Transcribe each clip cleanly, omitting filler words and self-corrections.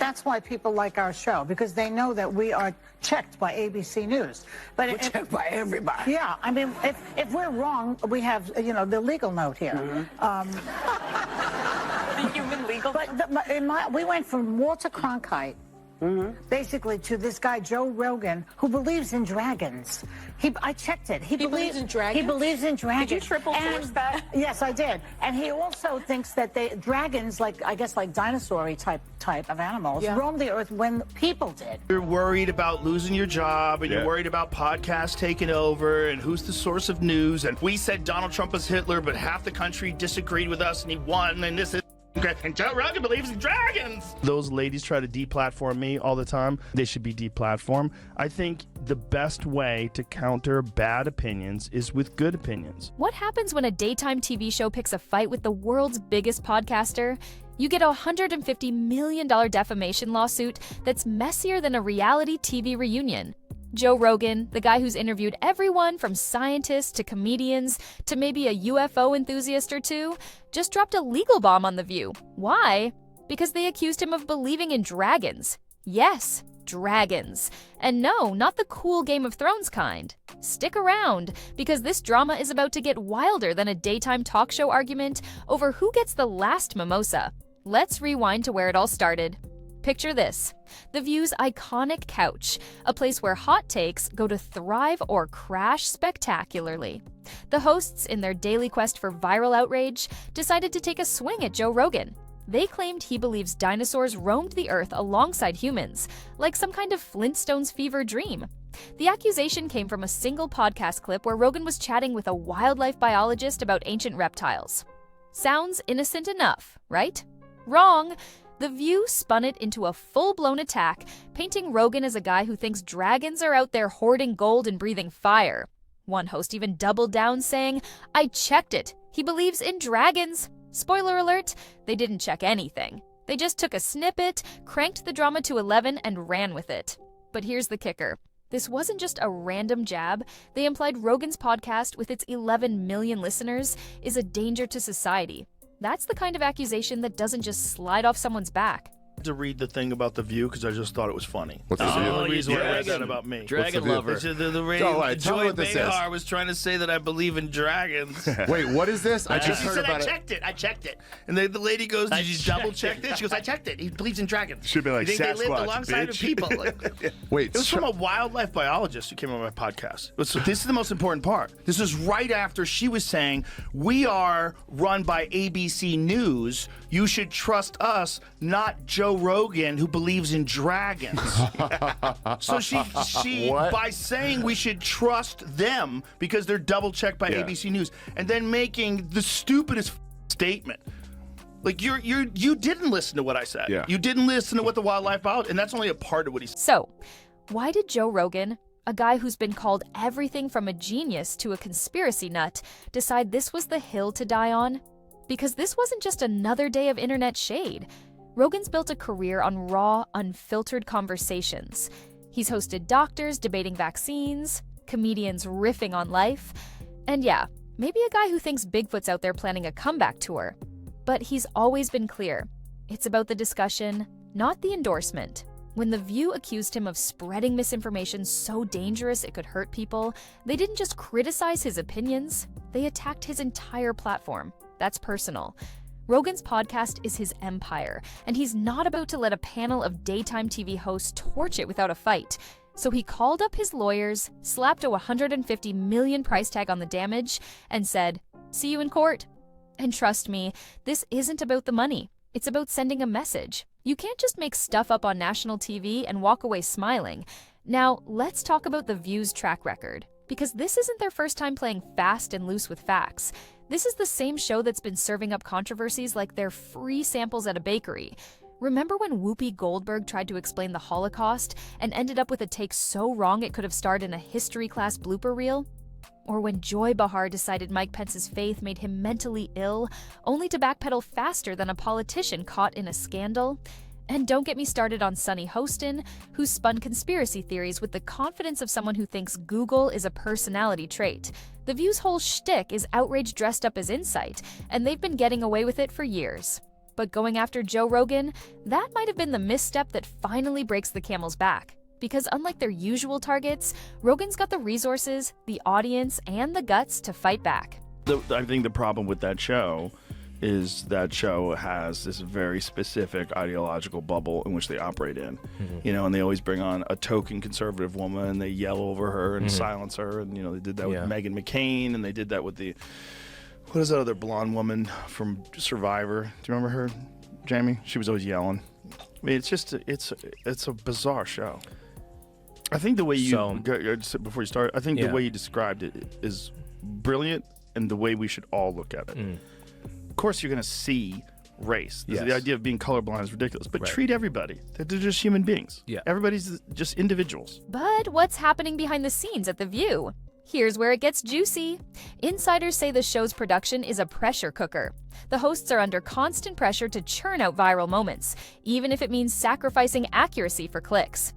that's why people like our show, because they know that we are checked by ABC News. But we're checked by everybody. Yeah, I mean, if we're wrong, we have, you know, the legal note here. The human legal note? But we went from Walter Cronkite, basically, to this guy, Joe Rogan, who believes in dragons. I checked it. He believes in dragons? He believes in dragons. Did you triple source that? Yes, I did. And he also thinks that dragons, like, I guess, like dinosaur-y type of animals, roamed the earth when people did. You're worried about losing your job, and you're worried about podcasts taking over, and who's the source of news. And we said Donald Trump was Hitler, but half the country disagreed with us, and he won, and this is... And Joe Rogan believes in dragons. Those ladies try to deplatform me all the time. They should be deplatformed. I think the best way to counter bad opinions is with good opinions. What happens when a daytime TV show picks a fight with the world's biggest podcaster? You get a $150 million defamation lawsuit that's messier than a reality TV reunion. Joe Rogan, the guy who's interviewed everyone from scientists to comedians to maybe a UFO enthusiast or two, just dropped a legal bomb on The View. Why? Because they accused him of believing in dragons. Yes, dragons. And no, not the cool Game of Thrones kind. Stick around, because this drama is about to get wilder than a daytime talk show argument over who gets the last mimosa. Let's rewind to where it all started. Picture this: The View's iconic couch, a place where hot takes go to thrive or crash spectacularly. The hosts, in their daily quest for viral outrage, decided to take a swing at Joe Rogan. They claimed he believes dinosaurs roamed the earth alongside humans, like some kind of Flintstones fever dream. The accusation came from a single podcast clip where Rogan was chatting with a wildlife biologist about ancient reptiles. Sounds innocent enough, right? Wrong. The View spun it into a full-blown attack, painting Rogan as a guy who thinks dragons are out there hoarding gold and breathing fire. One host even doubled down, saying, "I checked it. He believes in dragons." Spoiler alert, they didn't check anything. They just took a snippet, cranked the drama to 11, and ran with it. But here's the kicker. This wasn't just a random jab. They implied Rogan's podcast, with its 11 million listeners, is a danger to society. That's the kind of accusation that doesn't just slide off someone's back. To read the thing about The View because I just thought it was funny. What's this? That's the only reason why I read that about me. Dragon lover. Joy Behar was trying to say that I believe in dragons. Wait, what is this? I just she heard said, about I checked it. And the lady goes, did you double check this? She goes, I checked it. He believes in dragons. Should be like you think they lived Sasquatch, alongside of bitch. people. Wait, it was from a wildlife biologist who came on my podcast. So this is the most important part. This is right after she was saying, we are run by ABC News. You should trust us, not Joe Rogan, who believes in dragons. So she by saying we should trust them because they're double checked by ABC News, and then making the stupidest statement. Like you didn't listen to what I said. Yeah. You didn't listen to what the wildlife biologist, and that's only a part of what he said. So, why did Joe Rogan, a guy who's been called everything from a genius to a conspiracy nut, decide this was the hill to die on? Because this wasn't just another day of internet shade. Rogan's built a career on raw, unfiltered conversations. He's hosted doctors debating vaccines, comedians riffing on life, and yeah, maybe a guy who thinks Bigfoot's out there planning a comeback tour. But he's always been clear. It's about the discussion, not the endorsement. When The View accused him of spreading misinformation so dangerous it could hurt people, they didn't just criticize his opinions, they attacked his entire platform. That's personal. Rogan's podcast is his empire, and he's not about to let a panel of daytime TV hosts torch it without a fight. So he called up his lawyers, slapped a $150 million price tag on the damage, and said, "See you in court." And trust me, this isn't about the money. It's about sending a message. You can't just make stuff up on national TV and walk away smiling. Now, let's talk about The View's track record, because this isn't their first time playing fast and loose with facts. This is the same show that's been serving up controversies like their free samples at a bakery. Remember when Whoopi Goldberg tried to explain the Holocaust and ended up with a take so wrong it could have starred in a history class blooper reel? Or when Joy Behar decided Mike Pence's faith made him mentally ill, only to backpedal faster than a politician caught in a scandal? And don't get me started on Sunny Hostin, who spun conspiracy theories with the confidence of someone who thinks Google is a personality trait. The View's whole shtick is outrage dressed up as insight, and they've been getting away with it for years. But going after Joe Rogan, that might have been the misstep that finally breaks the camel's back. Because unlike their usual targets, Rogan's got the resources, the audience, and the guts to fight back. I think the problem with that show is that show has this very specific ideological bubble in which they operate in. You know, and they always bring on a token conservative woman and they yell over her and silence her. And, you know, they did that with Meghan McCain, and they did that with what is that other blonde woman from Survivor? Do you remember her, Jamie? She was always yelling. I mean, it's just, it's a bizarre show. I think the way before you start, I think the way you described it is brilliant, and the way we should all look at it. Of course, you're going to see race. The idea of being colorblind is ridiculous, but treat everybody. They're just human beings. Everybody's just individuals. But what's happening behind the scenes at The View? Here's where it gets juicy. Insiders say the show's production is a pressure cooker. The hosts are under constant pressure to churn out viral moments, even if it means sacrificing accuracy for clicks.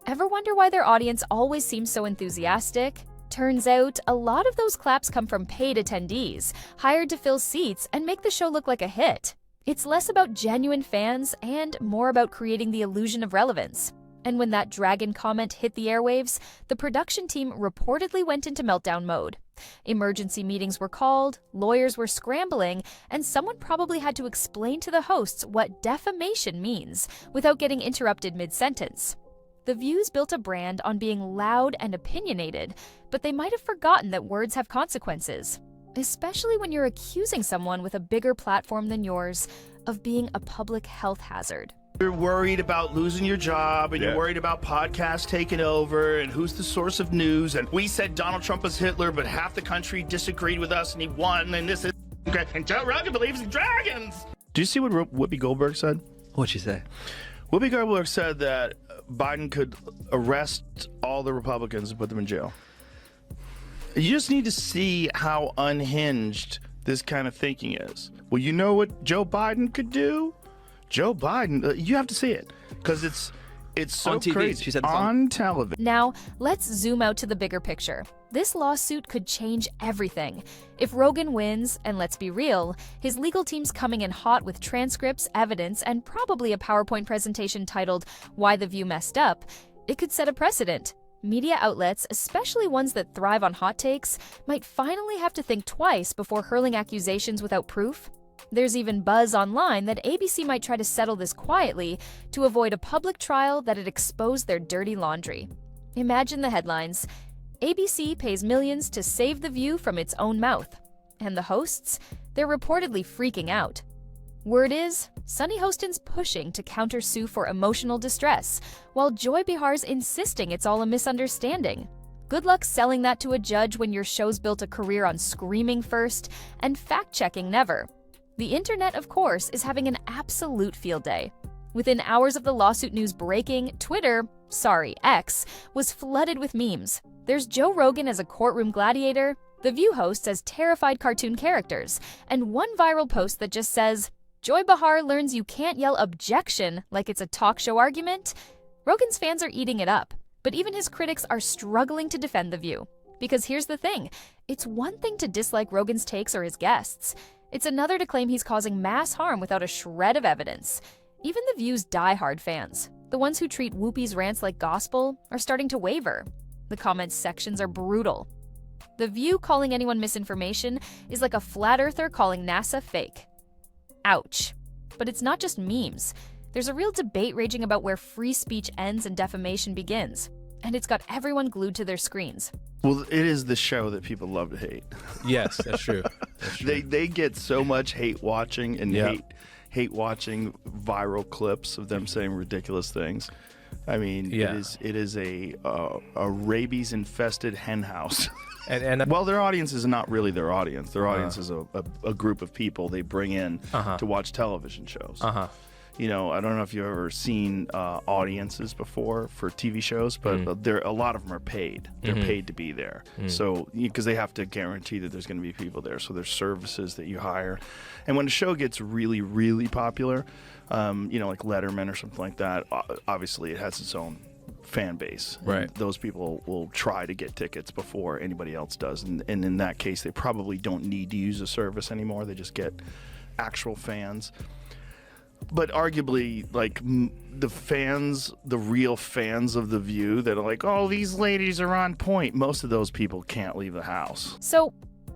Ever wonder why their audience always seems so enthusiastic? Turns out, a lot of those claps come from paid attendees, hired to fill seats and make the show look like a hit. It's less about genuine fans and more about creating the illusion of relevance. And when that dragon comment hit the airwaves, the production team reportedly went into meltdown mode. Emergency meetings were called, lawyers were scrambling, and someone probably had to explain to the hosts what defamation means without getting interrupted mid-sentence. The View's built a brand on being loud and opinionated, but they might have forgotten that words have consequences, especially when you're accusing someone with a bigger platform than yours of being a public health hazard. You're worried about losing your job, and you're worried about podcasts taking over, and who's the source of news, and we said Donald Trump was Hitler, but half the country disagreed with us, and he won, and this is okay, and Joe Rogan believes in dragons. Do you see what Whoopi Goldberg said? What'd she say? Whoopi Goldberg said that Biden could arrest all the Republicans and put them in jail. You just need to see how unhinged this kind of thinking is. Well, you know what Joe Biden could do? Joe Biden, you have to see it, because it's so on TV. crazy. She said it's on television. Now, let's zoom out to the bigger picture. This lawsuit could change everything. If Rogan wins, and let's be real, his legal team's coming in hot with transcripts, evidence, and probably a PowerPoint presentation titled "Why the View Messed Up," it could set a precedent. Media outlets, especially ones that thrive on hot takes, might finally have to think twice before hurling accusations without proof. There's even buzz online that ABC might try to settle this quietly to avoid a public trial that'd expose their dirty laundry. Imagine the headlines. ABC pays millions to save The View from its own mouth. And the hosts? They're reportedly freaking out. Word is, Sunny Hostin's pushing to countersue for emotional distress, while Joy Bihar's insisting it's all a misunderstanding. Good luck selling that to a judge when your show's built a career on screaming first and fact-checking never. The internet, of course, is having an absolute field day. Within hours of the lawsuit news breaking, X, was flooded with memes. There's Joe Rogan as a courtroom gladiator, The View hosts as terrified cartoon characters, and one viral post that just says, "Joy Behar learns you can't yell objection like it's a talk show argument." Rogan's fans are eating it up, but even his critics are struggling to defend The View. Because here's the thing, it's one thing to dislike Rogan's takes or his guests. It's another to claim he's causing mass harm without a shred of evidence. Even The View's diehard fans, the ones who treat Whoopi's rants like gospel, are starting to waver. The comments sections are brutal. The View calling anyone misinformation is like a flat earther calling NASA fake. Ouch. But it's not just memes. There's a real debate raging about where free speech ends and defamation begins. And it's got everyone glued to their screens. Well, it is the show that people love to hate. Yes, that's true. They get so much hate watching and hate watching viral clips of them saying ridiculous things. I mean, it is a rabies infested hen house. And well, their audience is not really their audience. Their audience is a group of people they bring in to watch television shows. You know, I don't know if you've ever seen audiences before for TV shows, but a lot of them are paid. They're paid to be there. So, because they have to guarantee that there's going to be people there. So there's services that you hire. And when a show gets really, really popular, you know, like Letterman or something like that, obviously it has its own fan base. Right. And those people will try to get tickets before anybody else does. And in that case, they probably don't need to use a service anymore. They just get actual fans. But arguably, like the fans, the real fans of The View that are like, oh, these ladies are on point. Most of those people can't leave the house. So,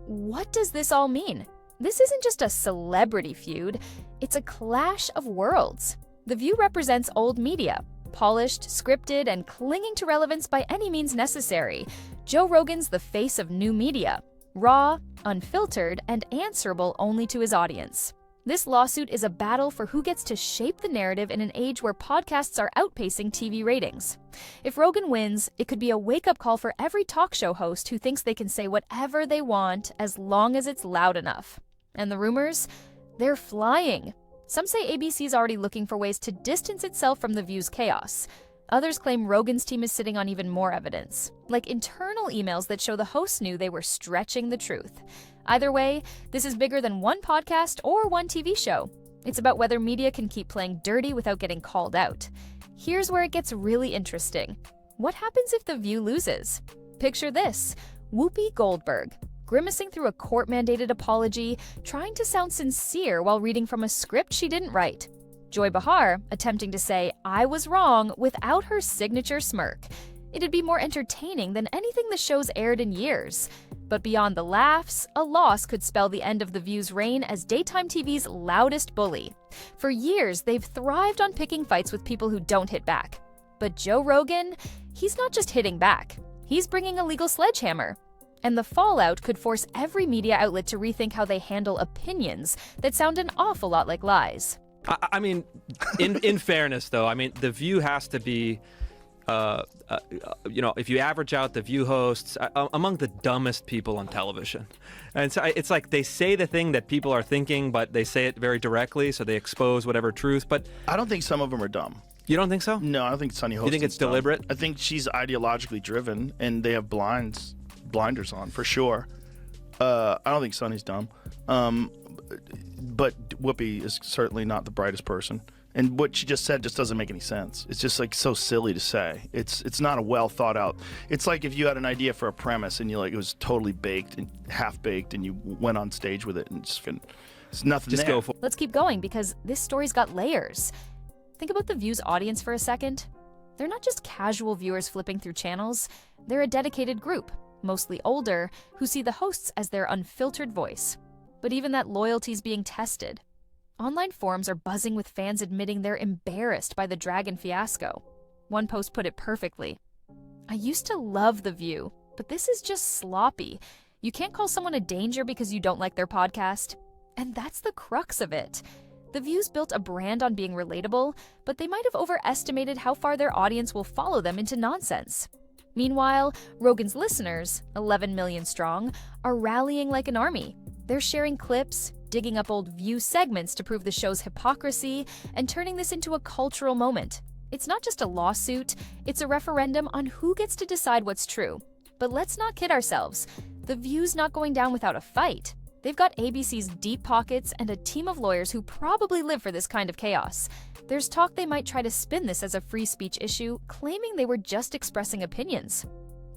what does this all mean? This isn't just a celebrity feud, it's a clash of worlds. The View represents old media, polished, scripted, and clinging to relevance by any means necessary. Joe Rogan's the face of new media, raw, unfiltered, and answerable only to his audience. This lawsuit is a battle for who gets to shape the narrative in an age where podcasts are outpacing TV ratings. If Rogan wins, it could be a wake-up call for every talk show host who thinks they can say whatever they want as long as it's loud enough. And the rumors? They're flying. Some say ABC's already looking for ways to distance itself from The View's chaos. Others claim Rogan's team is sitting on even more evidence, like internal emails that show the hosts knew they were stretching the truth. Either way, this is bigger than one podcast or one TV show. It's about whether media can keep playing dirty without getting called out. Here's where it gets really interesting. What happens if The View loses? Picture this: Whoopi Goldberg, grimacing through a court-mandated apology, trying to sound sincere while reading from a script she didn't write. Joy Behar attempting to say, "I was wrong," without her signature smirk. It'd be more entertaining than anything the show's aired in years. But beyond the laughs, a loss could spell the end of The View's reign as daytime TV's loudest bully. For years, they've thrived on picking fights with people who don't hit back. But Joe Rogan, he's not just hitting back. He's bringing a legal sledgehammer. And the fallout could force every media outlet to rethink how they handle opinions that sound an awful lot like lies. I mean, in fairness, though, I mean, The View has to be, if you average out The View hosts, among the dumbest people on television. And so it's like they say the thing that people are thinking, but they say it very directly, so they expose whatever truth. But I don't think some of them are dumb. You don't think so? No, I don't think Sunny Hostin's You think it's dumb. deliberate? I think she's ideologically driven, and they have blinders on, for sure. I don't think Sunny's dumb. But Whoopi is certainly not the brightest person. And what she just said just doesn't make any sense. It's just like so silly to say. It's not a well thought out. It's like if you had an idea for a premise and it was totally baked and half baked, and you went on stage with it and it's nothing Just there. go for it. Let's keep going because this story's got layers. Think about The View's audience for a second. They're not just casual viewers flipping through channels. They're a dedicated group, mostly older, who see the hosts as their unfiltered voice. But even that loyalty's being tested. Online forums are buzzing with fans admitting they're embarrassed by the Dragon fiasco. One post put it perfectly. "I used to love The View, but this is just sloppy. You can't call someone a danger because you don't like their podcast." And that's the crux of it. The View's built a brand on being relatable, but they might have overestimated how far their audience will follow them into nonsense. Meanwhile, Rogan's listeners, 11 million strong, are rallying like an army. They're sharing clips, digging up old View segments to prove the show's hypocrisy, and turning this into a cultural moment. It's not just a lawsuit, it's a referendum on who gets to decide what's true. But let's not kid ourselves. The View's not going down without a fight. They've got ABC's deep pockets and a team of lawyers who probably live for this kind of chaos. There's talk they might try to spin this as a free speech issue, claiming they were just expressing opinions.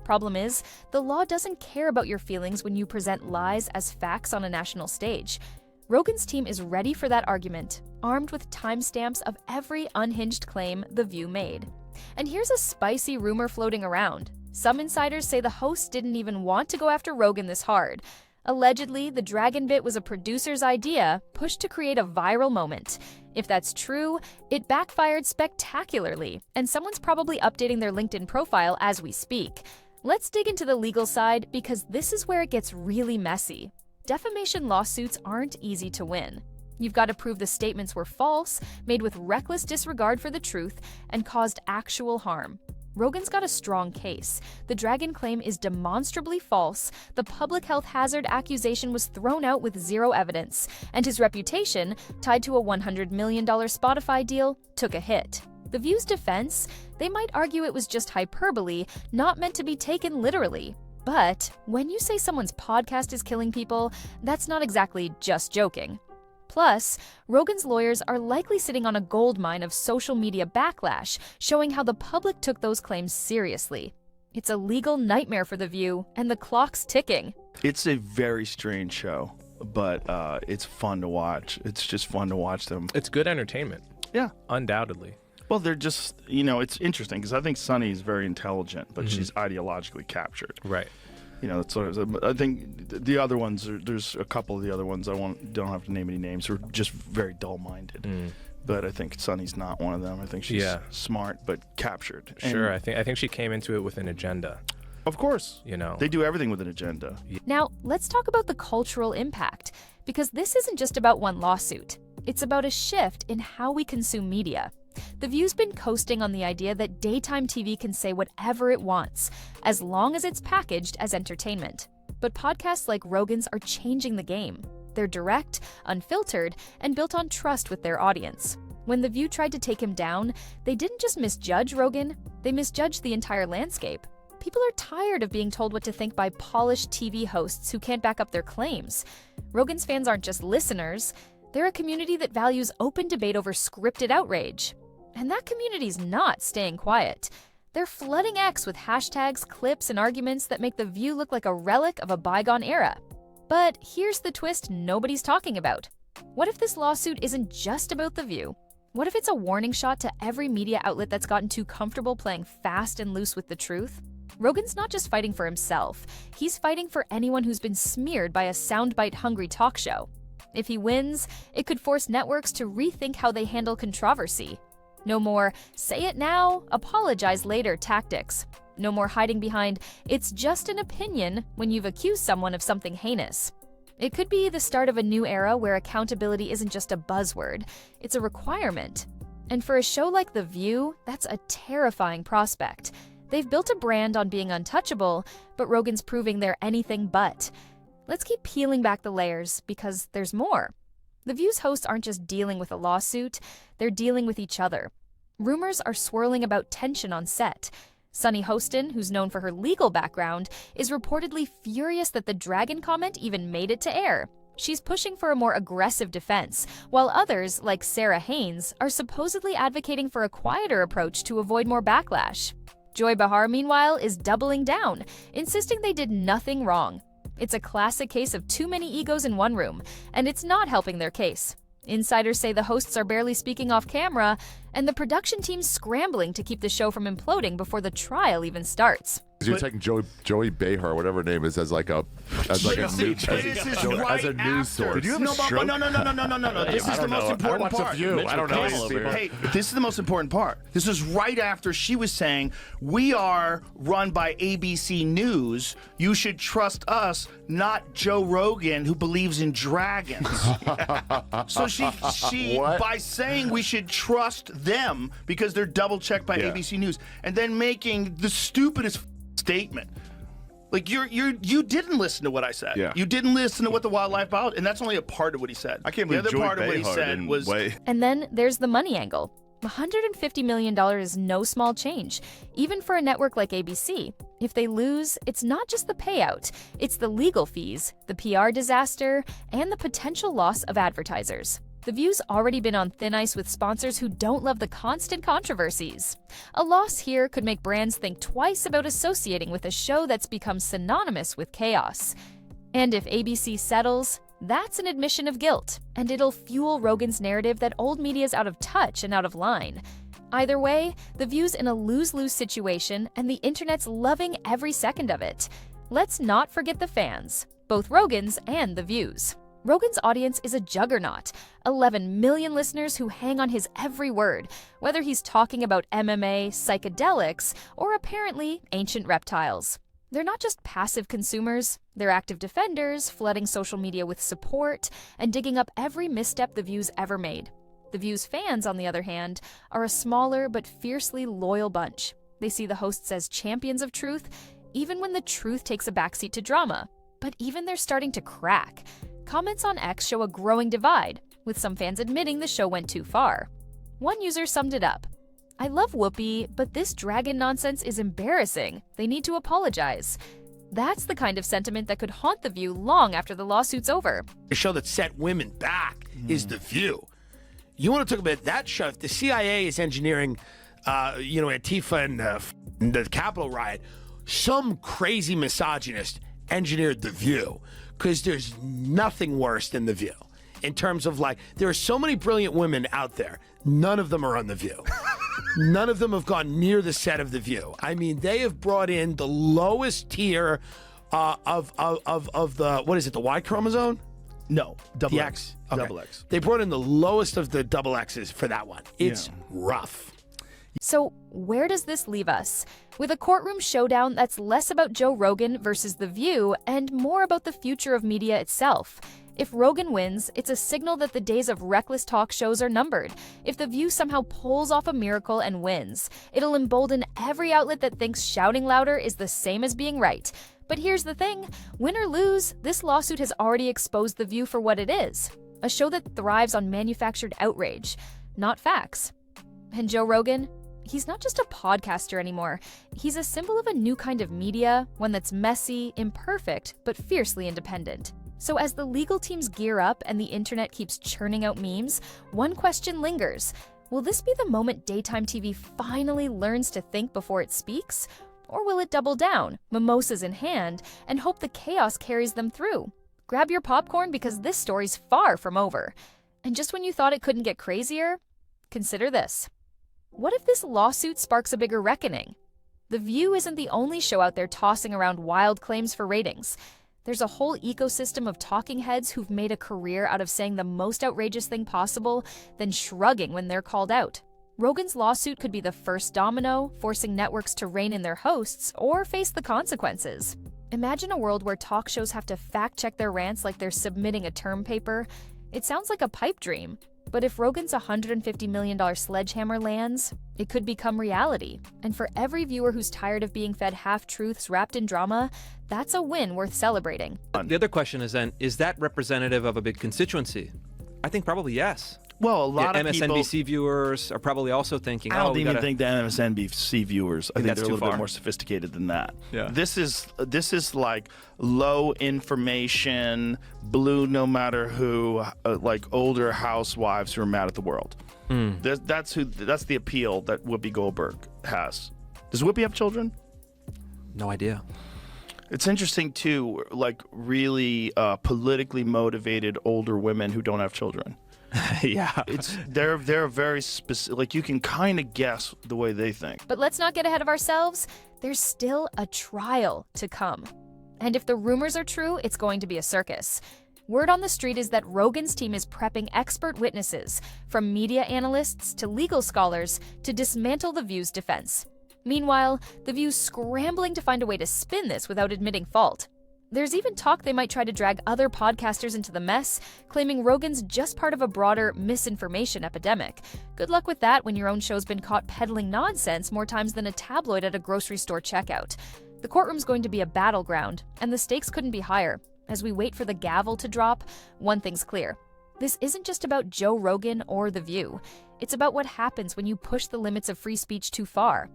Problem is, the law doesn't care about your feelings when you present lies as facts on a national stage. Rogan's team is ready for that argument, armed with timestamps of every unhinged claim The View made. And here's a spicy rumor floating around. Some insiders say the host didn't even want to go after Rogan this hard. Allegedly, the Dragon bit was a producer's idea, pushed to create a viral moment. If that's true, it backfired spectacularly, and someone's probably updating their LinkedIn profile as we speak. Let's dig into the legal side because this is where it gets really messy. Defamation lawsuits aren't easy to win. You've got to prove the statements were false, made with reckless disregard for the truth, and caused actual harm. Rogan's got a strong case. The Dragon claim is demonstrably false, the public health hazard accusation was thrown out with zero evidence, and his reputation, tied to a $100 million Spotify deal, took a hit. The View's defense? They might argue it was just hyperbole, not meant to be taken literally. But when you say someone's podcast is killing people, that's not exactly just joking. Plus, Rogan's lawyers are likely sitting on a goldmine of social media backlash, showing how the public took those claims seriously. It's a legal nightmare for The View, and the clock's ticking. It's a very strange show. but it's fun to watch. It's just fun to watch them. It's good entertainment. Yeah. Undoubtedly. Well, they're just, it's interesting because I think Sunny is very intelligent, but she's ideologically captured. Right. That's what I think. The other ones, there's a couple of the other ones don't have to name any names. Who are just very dull-minded. But I think Sunny's not one of them. I think she's smart but captured. Sure. I think she came into it with an agenda. Of course. They do everything with an agenda. Now, let's talk about the cultural impact, because this isn't just about one lawsuit. It's about a shift in how we consume media. The View's been coasting on the idea that daytime TV can say whatever it wants, as long as it's packaged as entertainment. But podcasts like Rogan's are changing the game. They're direct, unfiltered, and built on trust with their audience. When The View tried to take him down, they didn't just misjudge Rogan, they misjudged the entire landscape. People are tired of being told what to think by polished TV hosts who can't back up their claims. Rogan's fans aren't just listeners, they're a community that values open debate over scripted outrage. And that community's not staying quiet. They're flooding X with hashtags, clips, and arguments that make The View look like a relic of a bygone era. But here's the twist nobody's talking about. What if this lawsuit isn't just about The View? What if it's a warning shot to every media outlet that's gotten too comfortable playing fast and loose with the truth? Rogan's not just fighting for himself, he's fighting for anyone who's been smeared by a soundbite-hungry talk show. If he wins, it could force networks to rethink how they handle controversy. No more say it now, apologize later tactics. No more hiding behind it's just an opinion when you've accused someone of something heinous. It could be the start of a new era where accountability isn't just a buzzword, it's a requirement. And for a show like The View, that's a terrifying prospect. They've built a brand on being untouchable, but Rogan's proving they're anything but. Let's keep peeling back the layers, because there's more. The View's hosts aren't just dealing with a lawsuit, they're dealing with each other. Rumors are swirling about tension on set. Sunny Hostin, who's known for her legal background, is reportedly furious that the dragon comment even made it to air. She's pushing for a more aggressive defense, while others, like Sarah Haynes, are supposedly advocating for a quieter approach to avoid more backlash. Joy Behar, meanwhile, is doubling down, insisting they did nothing wrong. It's a classic case of too many egos in one room, and it's not helping their case. Insiders say the hosts are barely speaking off camera, and the production team's scrambling to keep the show from imploding before the trial even starts. You're taking Joey Behar, whatever her name is, as like a news source. Did you have no? This is the most important part. I don't know. Hey, this is the most important part. This is right after she was saying, "We are run by ABC News. You should trust us, not Joe Rogan, who believes in dragons." So she by saying we should trust them because they're double checked by ABC News, and then making the stupidest statement. Like you didn't listen to what I said. Yeah. You didn't listen to what the wildlife biologist, and that's only a part of what he said. I can't the believe other Joey part of what he Behar said didn't was. And then there's the money angle. $150 million is no small change, even for a network like ABC. If they lose, it's not just the payout, it's the legal fees, the PR disaster, and the potential loss of advertisers. The View's already been on thin ice with sponsors who don't love the constant controversies. A loss here could make brands think twice about associating with a show that's become synonymous with chaos. And if ABC settles, that's an admission of guilt, and it'll fuel Rogan's narrative that old media's out of touch and out of line. Either way, The View's in a lose-lose situation, and the internet's loving every second of it. Let's not forget the fans, both Rogan's and The View's. Rogan's audience is a juggernaut, 11 million listeners who hang on his every word, whether he's talking about MMA, psychedelics, or apparently ancient reptiles. They're not just passive consumers, they're active defenders, flooding social media with support, and digging up every misstep The View's ever made. The View's fans, on the other hand, are a smaller but fiercely loyal bunch. They see the hosts as champions of truth, even when the truth takes a backseat to drama. But even they're starting to crack. Comments on X show a growing divide, with some fans admitting the show went too far. One user summed it up. "I love Whoopi, but this dragon nonsense is embarrassing. They need to apologize." That's the kind of sentiment that could haunt The View long after the lawsuit's over. The show that set women back is The View. You want to talk about that show? If the CIA is engineering, Antifa and the Capitol riot, some crazy misogynist engineered The View. because there's nothing worse than The View. In terms of like, there are so many brilliant women out there. None of them are on The View. None of them have gone near the set of The View. I mean, they have brought in the lowest tier of the, what is it, the Y chromosome? No, double The X. Okay. Double X. They brought in the lowest of the double X's for that one. It's rough. So, where does this leave us? With a courtroom showdown that's less about Joe Rogan versus The View and more about the future of media itself. If Rogan wins, it's a signal that the days of reckless talk shows are numbered. If The View somehow pulls off a miracle and wins, it'll embolden every outlet that thinks shouting louder is the same as being right. But here's the thing, win or lose, this lawsuit has already exposed The View for what it is. A show that thrives on manufactured outrage, not facts. And Joe Rogan? He's not just a podcaster anymore. He's a symbol of a new kind of media, one that's messy, imperfect, but fiercely independent. So as the legal teams gear up and the internet keeps churning out memes, one question lingers. Will this be the moment daytime TV finally learns to think before it speaks? Or will it double down, mimosas in hand, and hope the chaos carries them through? Grab your popcorn because this story's far from over. And just when you thought it couldn't get crazier, consider this. What if this lawsuit sparks a bigger reckoning? The View isn't the only show out there tossing around wild claims for ratings. There's a whole ecosystem of talking heads who've made a career out of saying the most outrageous thing possible, then shrugging when they're called out. Rogan's lawsuit could be the first domino, forcing networks to rein in their hosts or face the consequences. Imagine a world where talk shows have to fact-check their rants like they're submitting a term paper. It sounds like a pipe dream. But if Rogan's $150 million sledgehammer lands, it could become reality. And for every viewer who's tired of being fed half-truths wrapped in drama, that's a win worth celebrating. The other question is then, is that representative of a big constituency? I think probably yes. Well, a lot of MSNBC people... viewers are probably also thinking, I don't we even gotta... think the MSNBC viewers. I think that's they're a too little bit far. more sophisticated than that. Yeah. This is like low information, blue no matter who, like older housewives who are mad at the world. That's the appeal that Whoopi Goldberg has. Does Whoopi have children? No idea. It's interesting too, like really politically motivated older women who don't have children. Yeah. They're very specific. Like you can kind of guess the way they think. But let's not get ahead of ourselves. There's still a trial to come. And if the rumors are true, it's going to be a circus. Word on the street is that Rogan's team is prepping expert witnesses, from media analysts to legal scholars, to dismantle The View's defense. Meanwhile, The View's scrambling to find a way to spin this without admitting fault. There's even talk they might try to drag other podcasters into the mess, claiming Rogan's just part of a broader misinformation epidemic. Good luck with that when your own show's been caught peddling nonsense more times than a tabloid at a grocery store checkout. The courtroom's going to be a battleground, and the stakes couldn't be higher. As we wait for the gavel to drop, one thing's clear. This isn't just about Joe Rogan or The View. It's about what happens when you push the limits of free speech too far.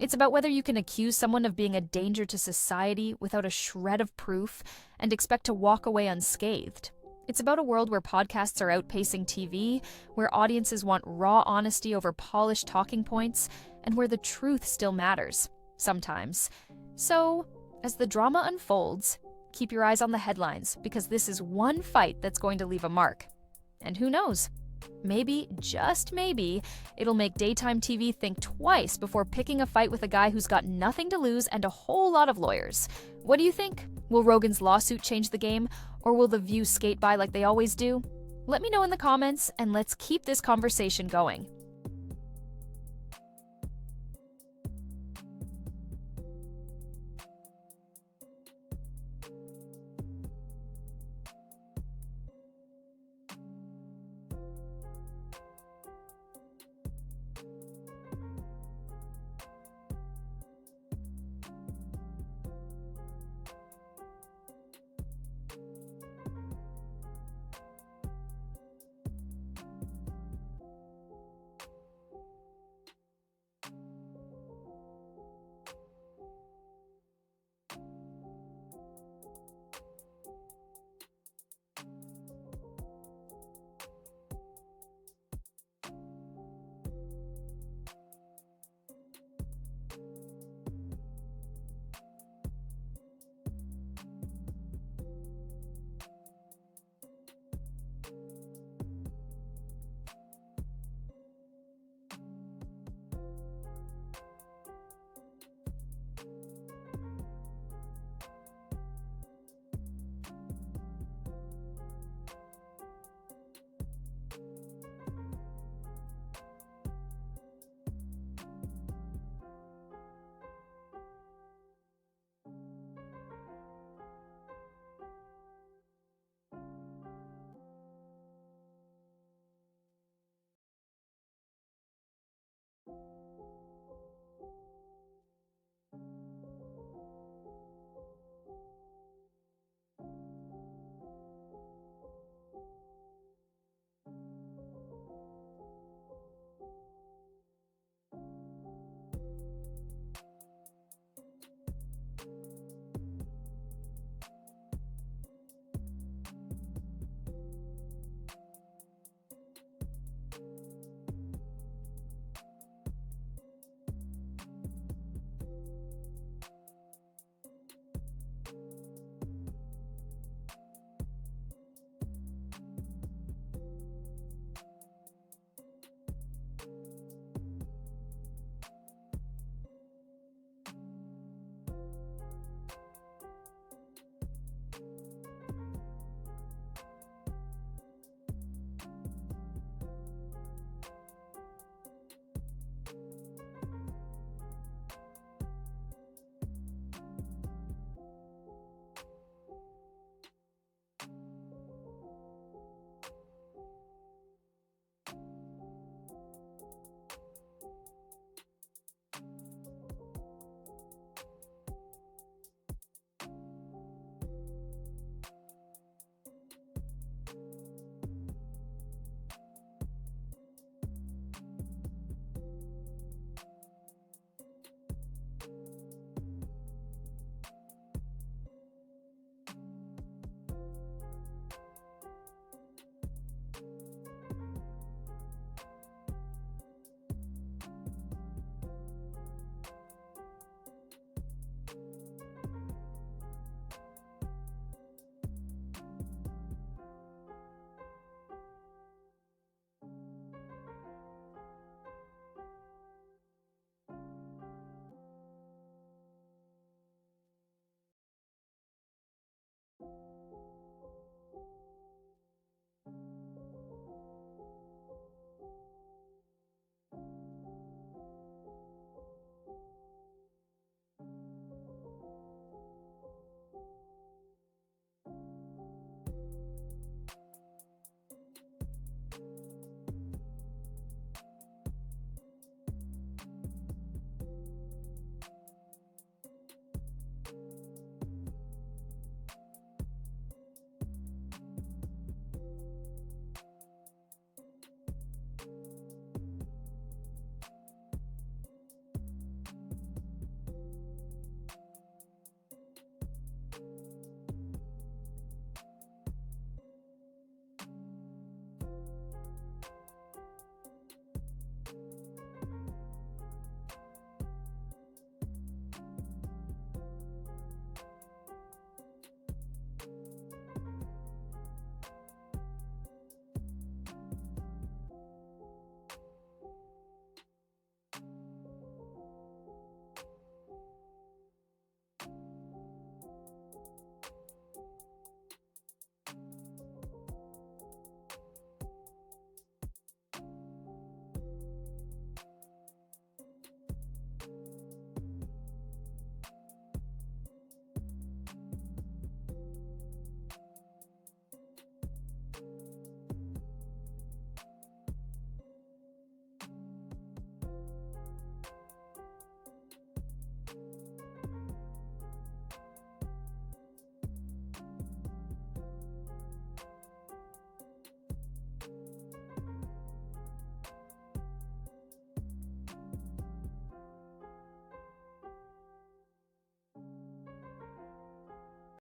It's about whether you can accuse someone of being a danger to society without a shred of proof and expect to walk away unscathed. It's about a world where podcasts are outpacing TV, where audiences want raw honesty over polished talking points, and where the truth still matters, sometimes. So, as the drama unfolds, keep your eyes on the headlines, because this is one fight that's going to leave a mark. And who knows? Maybe, just maybe, it'll make daytime TV think twice before picking a fight with a guy who's got nothing to lose and a whole lot of lawyers. What do you think? Will Rogan's lawsuit change the game, or will The View skate by like they always do? Let me know in the comments, and let's keep this conversation going.